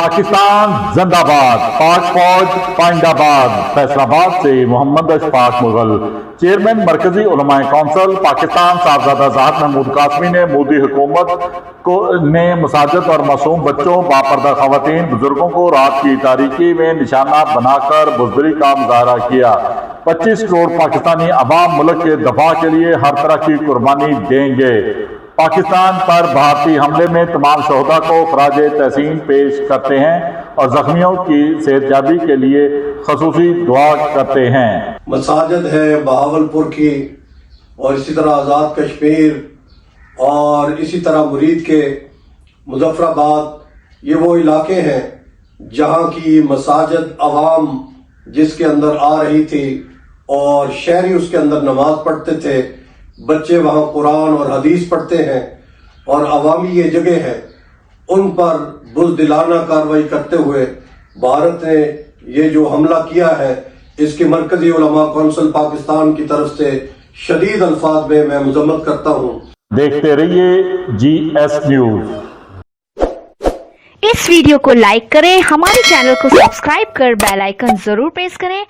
पाकिस्तान जिंदाबाद। पाक फौज पाइंदाबाद। फैसलाबाद से मोहम्मद अशफाक मुगल। चेयरमैन मरकजी उलमाए कौंसिल पाकिस्तान साहबजादा ज़ाहद महमूद कासमी ने मोदी हुकूमत ने मसाजिद और मासूम बच्चों, बापर्दा खवातीन, बुजुर्गों को रात की तारीकी में निशाना बनाकर बुज़दिली का मुजाहरा किया। 25 करोड़ पाकिस्तानी अवाम मुल्क के दफा के लिए हर तरह की कुर्बानी देंगे। पाकिस्तान पर भारतीय हमले में तमाम शहदा को खराज तहसीन पेश करते हैं और जख्मियों की सेहतयाबी के लिए खसूसी दुआ करते हैं। मसाजिद है बहावलपुर की और इसी तरह आज़ाद कश्मीर और इसी तरह मुरीद के मुजफ्फराबाद, ये वो इलाके हैं जहाँ की मसाजिद अवाम जिसके अंदर आ रही थी और शहरी उसके अंदर नमाज पढ़ते थे, बच्चे वहाँ कुरान और हदीस पढ़ते हैं और अवामी ये जगह है, उन पर बुज़दिलाना कार्रवाई करते हुए भारत ने ये जो हमला किया है, इसकी मरकजी उलमा कौंसिल पाकिस्तान की तरफ से शदीद अल्फाज में मैं मजम्मत करता हूँ। देखते रहिए GS न्यूज। इस वीडियो को लाइक करें, हमारे चैनल को सब्सक्राइब कर बेल आइकन जरूर प्रेस करें